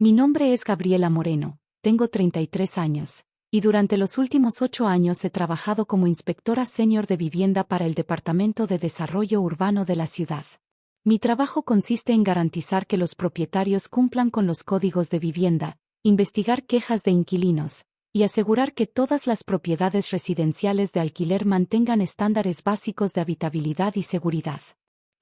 Mi nombre es Gabriela Moreno, tengo 33 años, y durante los últimos 8 años he trabajado como inspectora senior de vivienda para el Departamento de Desarrollo Urbano de la ciudad. Mi trabajo consiste en garantizar que los propietarios cumplan con los códigos de vivienda, investigar quejas de inquilinos, y asegurar que todas las propiedades residenciales de alquiler mantengan estándares básicos de habitabilidad y seguridad.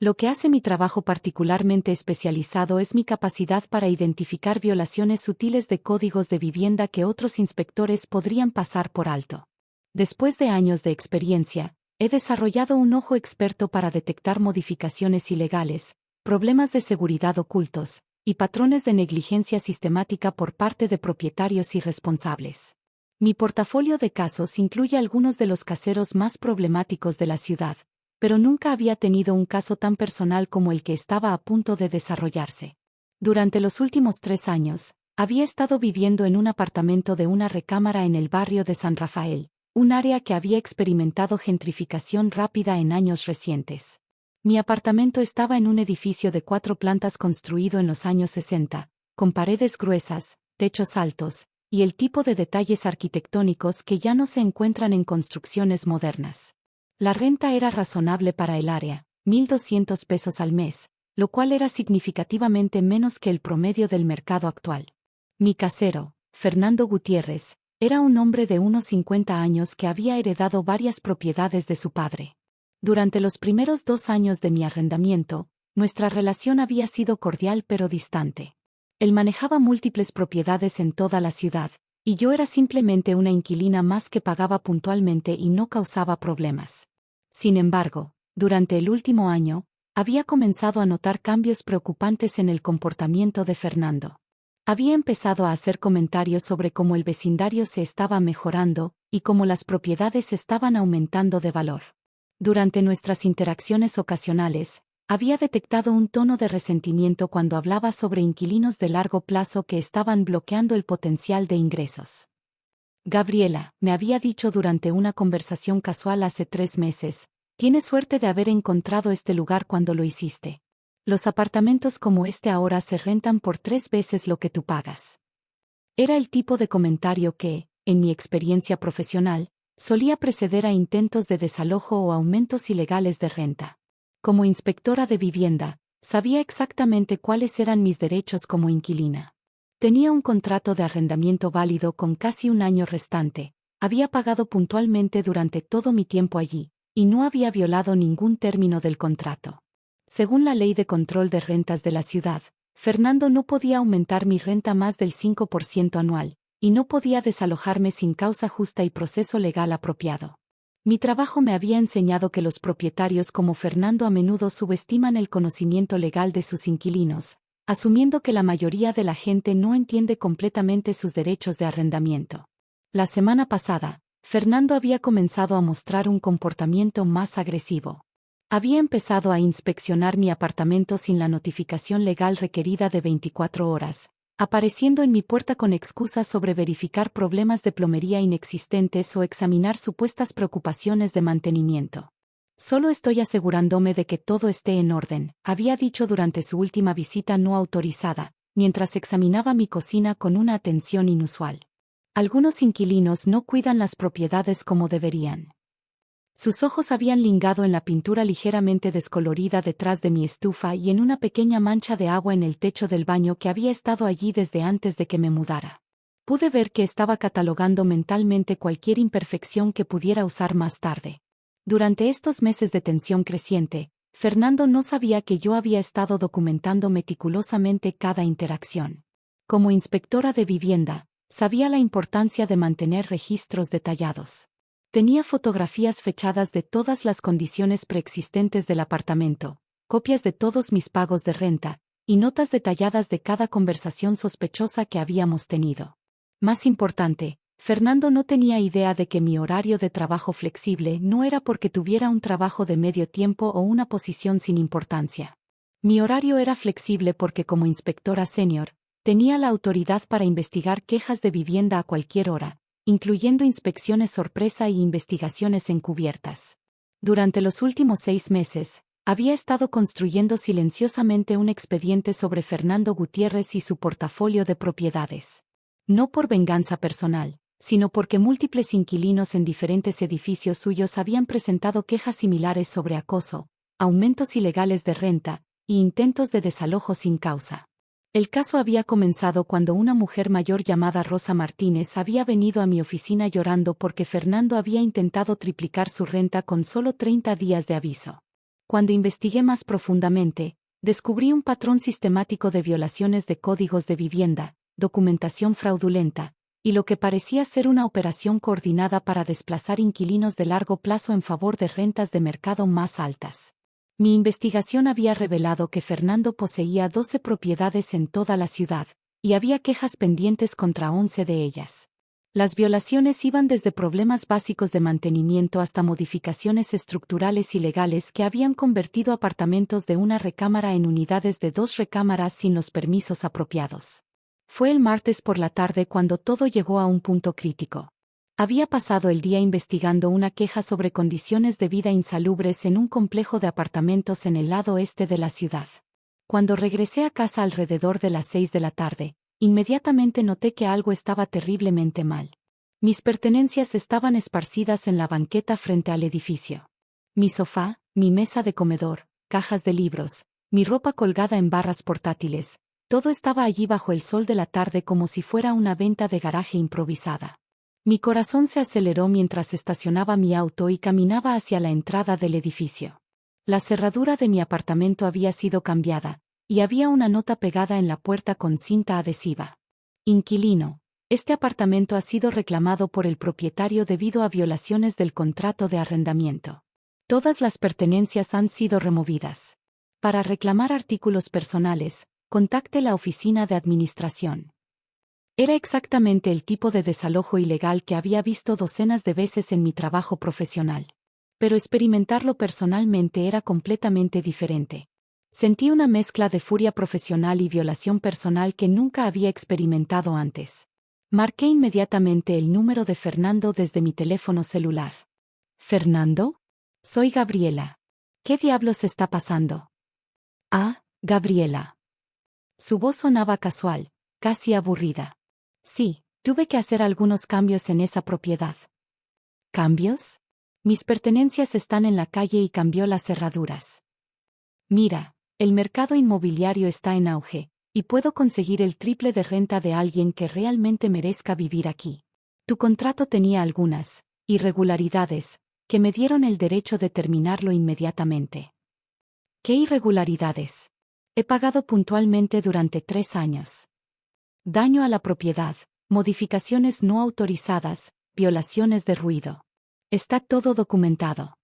Lo que hace mi trabajo particularmente especializado es mi capacidad para identificar violaciones sutiles de códigos de vivienda que otros inspectores podrían pasar por alto. Después de años de experiencia, he desarrollado un ojo experto para detectar modificaciones ilegales, problemas de seguridad ocultos, y patrones de negligencia sistemática por parte de propietarios irresponsables. Mi portafolio de casos incluye algunos de los caseros más problemáticos de la ciudad, pero nunca había tenido un caso tan personal como el que estaba a punto de desarrollarse. Durante los últimos 3 años, había estado viviendo en un apartamento de una recámara en el barrio de San Rafael, un área que había experimentado gentrificación rápida en años recientes. Mi apartamento estaba en un edificio de 4 plantas construido en los años 60, con paredes gruesas, techos altos, y el tipo de detalles arquitectónicos que ya no se encuentran en construcciones modernas. La renta era razonable para el área, $1,200 al mes, lo cual era significativamente menos que el promedio del mercado actual. Mi casero, Fernando Gutiérrez, era un hombre de unos 50 años que había heredado varias propiedades de su padre. Durante los primeros 2 años de mi arrendamiento, nuestra relación había sido cordial pero distante. Él manejaba múltiples propiedades en toda la ciudad, y yo era simplemente una inquilina más que pagaba puntualmente y no causaba problemas. Sin embargo, durante el último año, había comenzado a notar cambios preocupantes en el comportamiento de Fernando. Había empezado a hacer comentarios sobre cómo el vecindario se estaba mejorando y cómo las propiedades estaban aumentando de valor. Durante nuestras interacciones ocasionales, había detectado un tono de resentimiento cuando hablaba sobre inquilinos de largo plazo que estaban bloqueando el potencial de ingresos. Gabriela, me había dicho durante una conversación casual hace 3 meses, tienes suerte de haber encontrado este lugar cuando lo hiciste. Los apartamentos como este ahora se rentan por 3 veces lo que tú pagas. Era el tipo de comentario que, en mi experiencia profesional, solía preceder a intentos de desalojo o aumentos ilegales de renta. Como inspectora de vivienda, sabía exactamente cuáles eran mis derechos como inquilina. Tenía un contrato de arrendamiento válido con casi un año restante, había pagado puntualmente durante todo mi tiempo allí, y no había violado ningún término del contrato. Según la Ley de Control de Rentas de la ciudad, Fernando no podía aumentar mi renta más del 5% anual, y no podía desalojarme sin causa justa y proceso legal apropiado. Mi trabajo me había enseñado que los propietarios como Fernando a menudo subestiman el conocimiento legal de sus inquilinos, asumiendo que la mayoría de la gente no entiende completamente sus derechos de arrendamiento. La semana pasada, Fernando había comenzado a mostrar un comportamiento más agresivo. Había empezado a inspeccionar mi apartamento sin la notificación legal requerida de 24 horas, apareciendo en mi puerta con excusas sobre verificar problemas de plomería inexistentes o examinar supuestas preocupaciones de mantenimiento. Solo estoy asegurándome de que todo esté en orden, había dicho durante su última visita no autorizada, mientras examinaba mi cocina con una atención inusual. Algunos inquilinos no cuidan las propiedades como deberían. Sus ojos habían lingado en la pintura ligeramente descolorida detrás de mi estufa y en una pequeña mancha de agua en el techo del baño que había estado allí desde antes de que me mudara. Pude ver que estaba catalogando mentalmente cualquier imperfección que pudiera usar más tarde. Durante estos meses de tensión creciente, Fernando no sabía que yo había estado documentando meticulosamente cada interacción. Como inspectora de vivienda, sabía la importancia de mantener registros detallados. Tenía fotografías fechadas de todas las condiciones preexistentes del apartamento, copias de todos mis pagos de renta, y notas detalladas de cada conversación sospechosa que habíamos tenido. Más importante, Fernando no tenía idea de que mi horario de trabajo flexible no era porque tuviera un trabajo de medio tiempo o una posición sin importancia. Mi horario era flexible porque como inspectora senior, tenía la autoridad para investigar quejas de vivienda a cualquier hora, incluyendo inspecciones sorpresa y investigaciones encubiertas. Durante los últimos 6 meses, Había estado construyendo silenciosamente un expediente sobre Fernando Gutiérrez y su portafolio de propiedades. No por venganza personal, sino porque múltiples inquilinos en diferentes edificios suyos habían presentado quejas similares sobre acoso, aumentos ilegales de renta, y intentos de desalojo sin causa. El caso había comenzado cuando una mujer mayor llamada Rosa Martínez había venido a mi oficina llorando porque Fernando había intentado triplicar su renta con solo 30 días de aviso. Cuando investigué más profundamente, descubrí un patrón sistemático de violaciones de códigos de vivienda, documentación fraudulenta, y lo que parecía ser una operación coordinada para desplazar inquilinos de largo plazo en favor de rentas de mercado más altas. Mi investigación había revelado que Fernando poseía 12 propiedades en toda la ciudad, y había quejas pendientes contra 11 de ellas. Las violaciones iban desde problemas básicos de mantenimiento hasta modificaciones estructurales ilegales que habían convertido apartamentos de una recámara en unidades de 2 recámaras sin los permisos apropiados. Fue el martes por la tarde cuando todo llegó a un punto crítico. Había pasado el día investigando una queja sobre condiciones de vida insalubres en un complejo de apartamentos en el lado este de la ciudad. Cuando regresé a casa alrededor de las 6 de la tarde, inmediatamente noté que algo estaba terriblemente mal. Mis pertenencias estaban esparcidas en la banqueta frente al edificio. Mi sofá, mi mesa de comedor, cajas de libros, mi ropa colgada en barras portátiles, todo estaba allí bajo el sol de la tarde como si fuera una venta de garaje improvisada. Mi corazón se aceleró mientras estacionaba mi auto y caminaba hacia la entrada del edificio. La cerradura de mi apartamento había sido cambiada, y había una nota pegada en la puerta con cinta adhesiva. Inquilino, este apartamento ha sido reclamado por el propietario debido a violaciones del contrato de arrendamiento. Todas las pertenencias han sido removidas. Para reclamar artículos personales, contacte la oficina de administración. Era exactamente el tipo de desalojo ilegal que había visto docenas de veces en mi trabajo profesional. Pero experimentarlo personalmente era completamente diferente. Sentí una mezcla de furia profesional y violación personal que nunca había experimentado antes. Marqué inmediatamente el número de Fernando desde mi teléfono celular. ¿Fernando? Soy Gabriela. ¿Qué diablos está pasando? Ah, Gabriela. Su voz sonaba casual, casi aburrida. Sí, tuve que hacer algunos cambios en esa propiedad. ¿Cambios? Mis pertenencias están en la calle y cambió las cerraduras. Mira, el mercado inmobiliario está en auge, y puedo conseguir el triple de renta de alguien que realmente merezca vivir aquí. Tu contrato tenía algunas irregularidades, que me dieron el derecho de terminarlo inmediatamente. ¿Qué irregularidades? He pagado puntualmente durante 3 años. Daño a la propiedad, modificaciones no autorizadas, violaciones de ruido. Está todo documentado.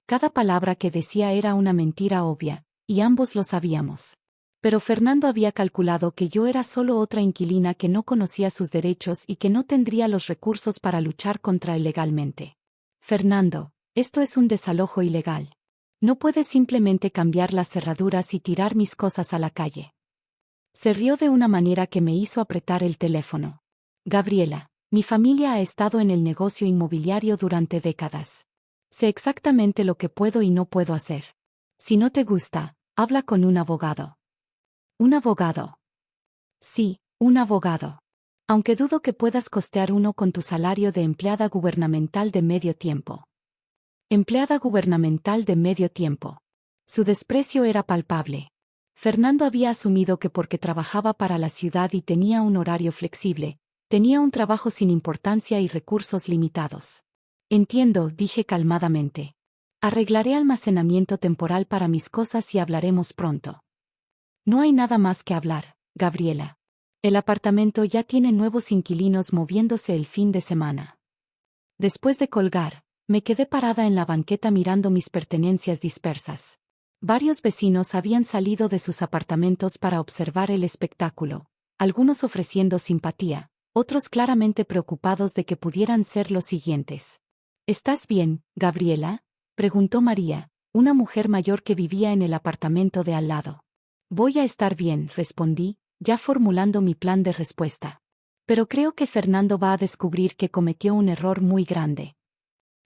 Cada palabra que decía era una mentira obvia, y ambos lo sabíamos. Pero Fernando había calculado que yo era solo otra inquilina que no conocía sus derechos y que no tendría los recursos para luchar contra él legalmente. Fernando, esto es un desalojo ilegal. No puedes simplemente cambiar las cerraduras y tirar mis cosas a la calle. Se rió de una manera que me hizo apretar el teléfono. Gabriela, mi familia ha estado en el negocio inmobiliario durante décadas. Sé exactamente lo que puedo y no puedo hacer. Si no te gusta, habla con un abogado. ¿Un abogado? Sí, un abogado. Aunque dudo que puedas costear uno con tu salario de empleada gubernamental de medio tiempo. Empleada gubernamental de medio tiempo. Su desprecio era palpable. Fernando había asumido que porque trabajaba para la ciudad y tenía un horario flexible, tenía un trabajo sin importancia y recursos limitados. Entiendo, dije calmadamente. Arreglaré almacenamiento temporal para mis cosas y hablaremos pronto. No hay nada más que hablar, Gabriela. El apartamento ya tiene nuevos inquilinos moviéndose el fin de semana. Después de colgar, me quedé parada en la banqueta mirando mis pertenencias dispersas. Varios vecinos habían salido de sus apartamentos para observar el espectáculo, algunos ofreciendo simpatía, otros claramente preocupados de que pudieran ser los siguientes. ¿Estás bien, Gabriela?, preguntó María, una mujer mayor que vivía en el apartamento de al lado. Voy a estar bien, respondí, ya formulando mi plan de respuesta. Pero creo que Fernando va a descubrir que cometió un error muy grande.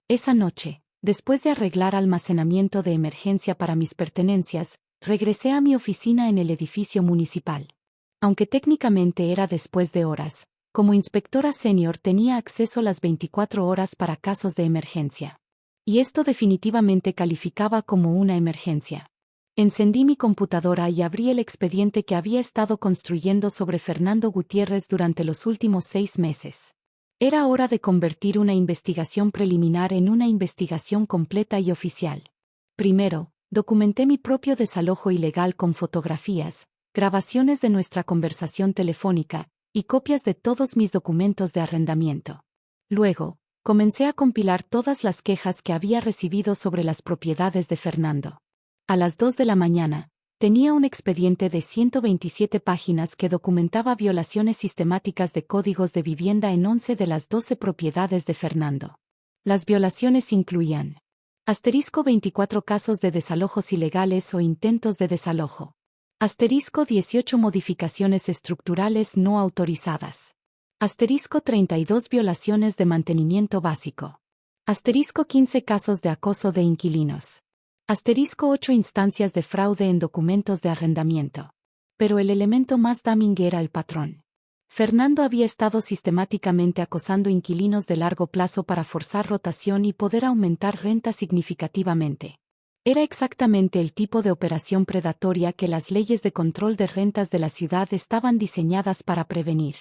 Esa noche, Después de arreglar almacenamiento de emergencia para mis pertenencias, regresé a mi oficina en el edificio municipal. Aunque técnicamente era después de horas, como inspectora senior tenía acceso las 24 horas para casos de emergencia. Y esto definitivamente calificaba como una emergencia. Encendí mi computadora y abrí el expediente que había estado construyendo sobre Fernando Gutiérrez durante los últimos 6 meses. Era hora de convertir una investigación preliminar en una investigación completa y oficial. Primero, documenté mi propio desalojo ilegal con fotografías, grabaciones de nuestra conversación telefónica, y copias de todos mis documentos de arrendamiento. Luego, comencé a compilar todas las quejas que había recibido sobre las propiedades de Fernando. A las 2 de la mañana, tenía un expediente de 127 páginas que documentaba violaciones sistemáticas de códigos de vivienda en 11 de las 12 propiedades de Fernando. Las violaciones incluían: asterisco 24 casos de desalojos ilegales o intentos de desalojo. Asterisco 18 modificaciones estructurales no autorizadas. Asterisco 32 violaciones de mantenimiento básico. Asterisco 15 casos de acoso de inquilinos. Asterisco 8 instancias de fraude en documentos de arrendamiento. Pero el elemento más damning era el patrón. Fernando había estado sistemáticamente acosando inquilinos de largo plazo para forzar rotación y poder aumentar renta significativamente. Era exactamente el tipo de operación predatoria que las leyes de control de rentas de la ciudad estaban diseñadas para prevenir.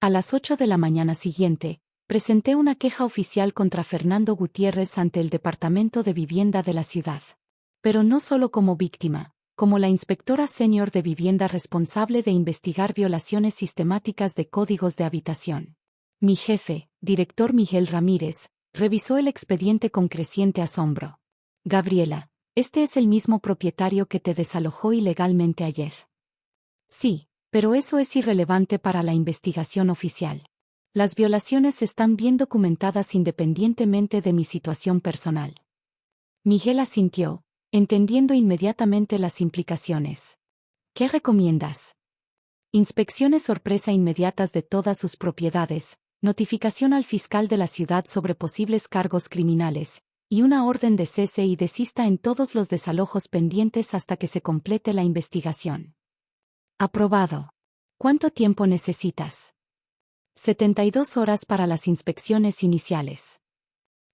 A las 8 de la mañana siguiente, presenté una queja oficial contra Fernando Gutiérrez ante el Departamento de Vivienda de la ciudad. Pero no solo como víctima, como la inspectora senior de vivienda responsable de investigar violaciones sistemáticas de códigos de habitación. Mi jefe, director Miguel Ramírez, revisó el expediente con creciente asombro. Gabriela, este es el mismo propietario que te desalojó ilegalmente ayer. Sí, pero eso es irrelevante para la investigación oficial. Las violaciones están bien documentadas independientemente de mi situación personal. Miguel asintió, entendiendo inmediatamente las implicaciones. ¿Qué recomiendas? Inspecciones sorpresa inmediatas de todas sus propiedades, notificación al fiscal de la ciudad sobre posibles cargos criminales, y una orden de cese y desista en todos los desalojos pendientes hasta que se complete la investigación. Aprobado. ¿Cuánto tiempo necesitas? 72 horas para las inspecciones iniciales.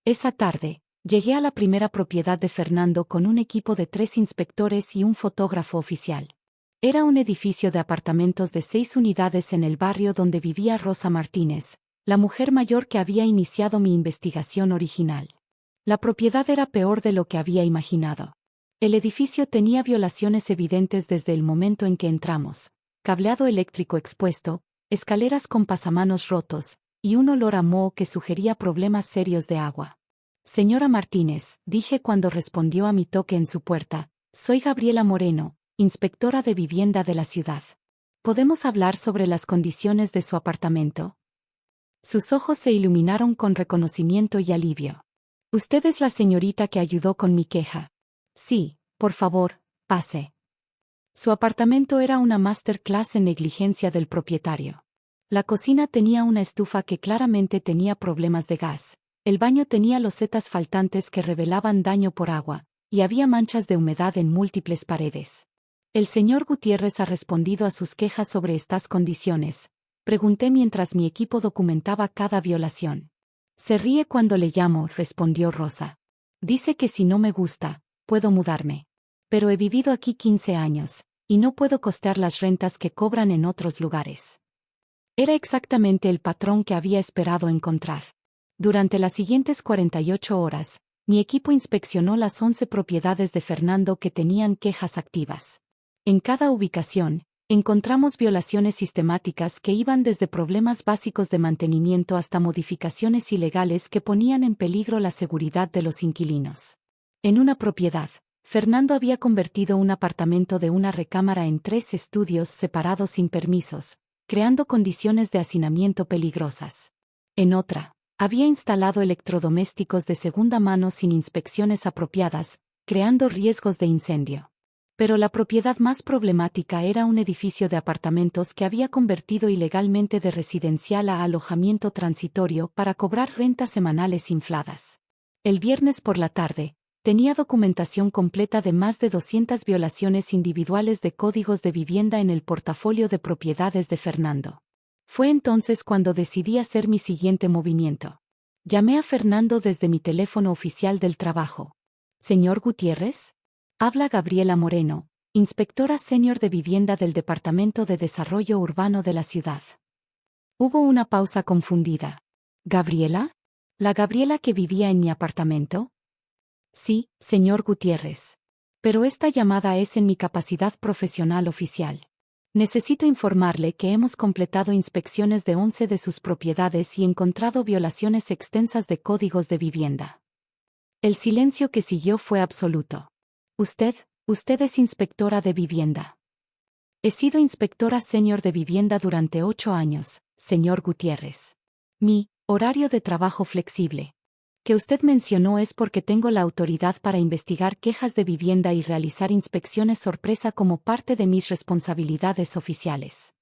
Esa tarde, llegué a la primera propiedad de Fernando con un equipo de 3 inspectores y un fotógrafo oficial. Era un edificio de apartamentos de 6 unidades en el barrio donde vivía Rosa Martínez, la mujer mayor que había iniciado mi investigación original. La propiedad era peor de lo que había imaginado. El edificio tenía violaciones evidentes desde el momento en que entramos: cableado eléctrico expuesto, escaleras con pasamanos rotos, y un olor a moho que sugería problemas serios de agua. Señora Martínez, dije cuando respondió a mi toque en su puerta, soy Gabriela Moreno, inspectora de vivienda de la ciudad. ¿Podemos hablar sobre las condiciones de su apartamento? Sus ojos se iluminaron con reconocimiento y alivio. Usted es la señorita que ayudó con mi queja. Sí, por favor, pase. Su apartamento era una masterclass en negligencia del propietario. La cocina tenía una estufa que claramente tenía problemas de gas. El baño tenía losetas faltantes que revelaban daño por agua, y había manchas de humedad en múltiples paredes. ¿El señor Gutiérrez ha respondido a sus quejas sobre estas condiciones?, pregunté mientras mi equipo documentaba cada violación. Se ríe cuando le llamo, respondió Rosa. Dice que si no me gusta, puedo mudarme. Pero he vivido aquí 15 años, y no puedo costear las rentas que cobran en otros lugares. Era exactamente el patrón que había esperado encontrar. Durante las siguientes 48 horas, mi equipo inspeccionó las 11 propiedades de Fernando que tenían quejas activas. En cada ubicación, encontramos violaciones sistemáticas que iban desde problemas básicos de mantenimiento hasta modificaciones ilegales que ponían en peligro la seguridad de los inquilinos. En una propiedad, Fernando había convertido un apartamento de una recámara en 3 estudios separados sin permisos, creando condiciones de hacinamiento peligrosas. En otra, había instalado electrodomésticos de segunda mano sin inspecciones apropiadas, creando riesgos de incendio. Pero la propiedad más problemática era un edificio de apartamentos que había convertido ilegalmente de residencial a alojamiento transitorio para cobrar rentas semanales infladas. El viernes por la tarde, tenía documentación completa de más de 200 violaciones individuales de códigos de vivienda en el portafolio de propiedades de Fernando. Fue entonces cuando decidí hacer mi siguiente movimiento. Llamé a Fernando desde mi teléfono oficial del trabajo. ¿Señor Gutiérrez? Habla Gabriela Moreno, inspectora senior de vivienda del Departamento de Desarrollo Urbano de la ciudad. Hubo una pausa confundida. ¿Gabriela? ¿La Gabriela que vivía en mi apartamento? Sí, señor Gutiérrez. Pero esta llamada es en mi capacidad profesional oficial. Necesito informarle que hemos completado inspecciones de 11 de sus propiedades y encontrado violaciones extensas de códigos de vivienda. El silencio que siguió fue absoluto. Usted es inspectora de vivienda. He sido inspectora senior de vivienda durante 8 años, señor Gutiérrez. Mi horario de trabajo flexible que usted mencionó es porque tengo la autoridad para investigar quejas de vivienda y realizar inspecciones sorpresa como parte de mis responsabilidades oficiales.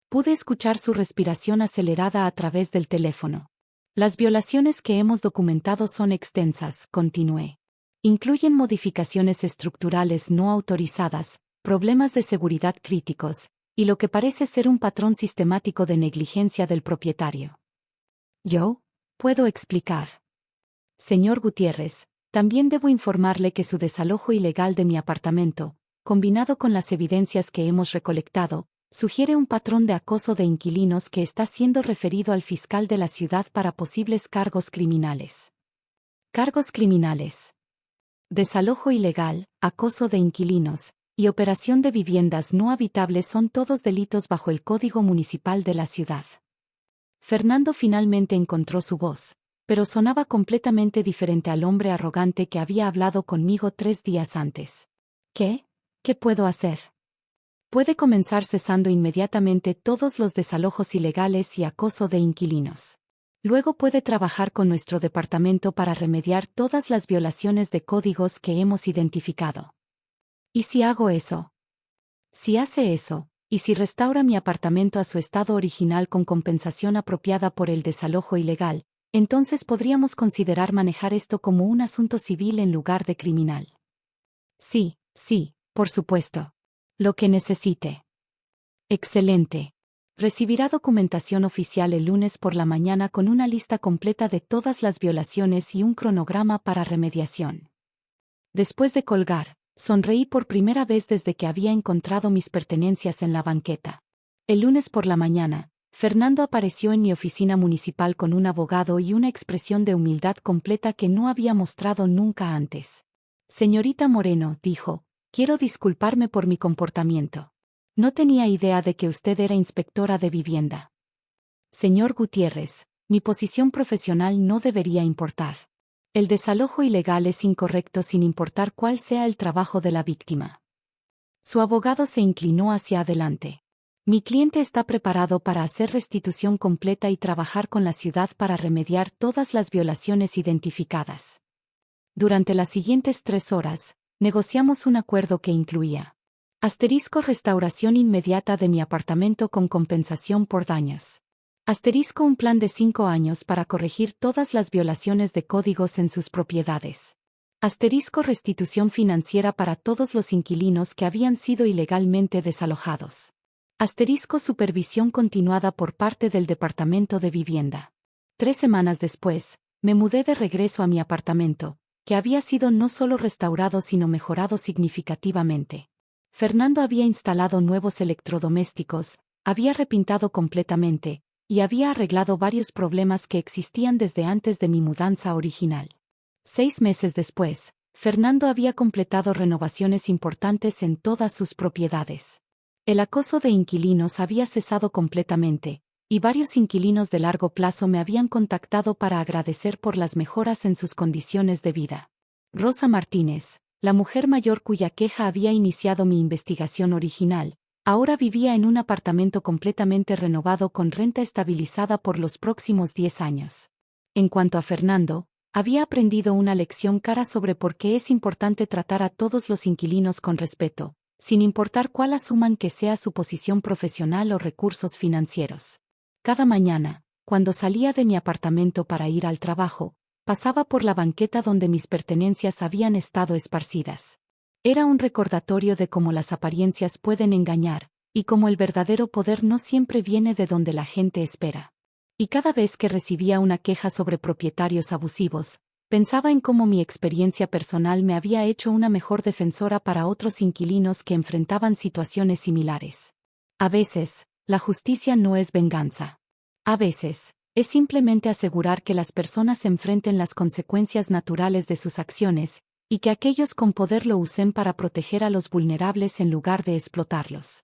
Pude escuchar su respiración acelerada a través del teléfono. Las violaciones que hemos documentado son extensas, continué. Incluyen modificaciones estructurales no autorizadas, problemas de seguridad críticos, y lo que parece ser un patrón sistemático de negligencia del propietario. Yo puedo explicar. Señor Gutiérrez, también debo informarle que su desalojo ilegal de mi apartamento, combinado con las evidencias que hemos recolectado, sugiere un patrón de acoso de inquilinos que está siendo referido al fiscal de la ciudad para posibles cargos criminales. Cargos criminales. Desalojo ilegal, acoso de inquilinos, y operación de viviendas no habitables son todos delitos bajo el Código Municipal de la ciudad. Fernando finalmente encontró su voz, pero sonaba completamente diferente al hombre arrogante que había hablado conmigo 3 días antes. ¿Qué? ¿Qué puedo hacer? Puede comenzar cesando inmediatamente todos los desalojos ilegales y acoso de inquilinos. Luego puede trabajar con nuestro departamento para remediar todas las violaciones de códigos que hemos identificado. ¿Y si hago eso? Si hace eso, y si restaura mi apartamento a su estado original con compensación apropiada por el desalojo ilegal, entonces podríamos considerar manejar esto como un asunto civil en lugar de criminal. Sí, por supuesto. Lo que necesite. Excelente. Recibirá documentación oficial el lunes por la mañana con una lista completa de todas las violaciones y un cronograma para remediación. Después de colgar, sonreí por primera vez desde que había encontrado mis pertenencias en la banqueta. El lunes por la mañana, Fernando apareció en mi oficina municipal con un abogado y una expresión de humildad completa que no había mostrado nunca antes. Señorita Moreno, dijo, quiero disculparme por mi comportamiento. No tenía idea de que usted era inspectora de vivienda. Señor Gutiérrez, mi posición profesional no debería importar. El desalojo ilegal es incorrecto sin importar cuál sea el trabajo de la víctima. Su abogado se inclinó hacia adelante. Mi cliente está preparado para hacer restitución completa y trabajar con la ciudad para remediar todas las violaciones identificadas. Durante las siguientes 3 horas, negociamos un acuerdo que incluía restauración inmediata de mi apartamento con compensación por daños. Un plan de 5 años para corregir todas las violaciones de códigos en sus propiedades. Restitución financiera para todos los inquilinos que habían sido ilegalmente desalojados. Supervisión continuada por parte del Departamento de Vivienda. 3 semanas después, me mudé de regreso a mi apartamento, que había sido no solo restaurado sino mejorado significativamente. Fernando había instalado nuevos electrodomésticos, había repintado completamente, y había arreglado varios problemas que existían desde antes de mi mudanza original. 6 meses después, Fernando había completado renovaciones importantes en todas sus propiedades. El acoso de inquilinos había cesado completamente, y varios inquilinos de largo plazo me habían contactado para agradecer por las mejoras en sus condiciones de vida. Rosa Martínez, la mujer mayor cuya queja había iniciado mi investigación original, ahora vivía en un apartamento completamente renovado con renta estabilizada por los próximos 10 años. En cuanto a Fernando, había aprendido una lección cara sobre por qué es importante tratar a todos los inquilinos con respeto, sin importar cuál asuman que sea su posición profesional o recursos financieros. Cada mañana, cuando salía de mi apartamento para ir al trabajo, Pasaba por la banqueta donde mis pertenencias habían estado esparcidas. Era un recordatorio de cómo las apariencias pueden engañar, y cómo el verdadero poder no siempre viene de donde la gente espera. Y cada vez que recibía una queja sobre propietarios abusivos, pensaba en cómo mi experiencia personal me había hecho una mejor defensora para otros inquilinos que enfrentaban situaciones similares. A veces, la justicia no es venganza. A veces, es simplemente asegurar que las personas enfrenten las consecuencias naturales de sus acciones, y que aquellos con poder lo usen para proteger a los vulnerables en lugar de explotarlos.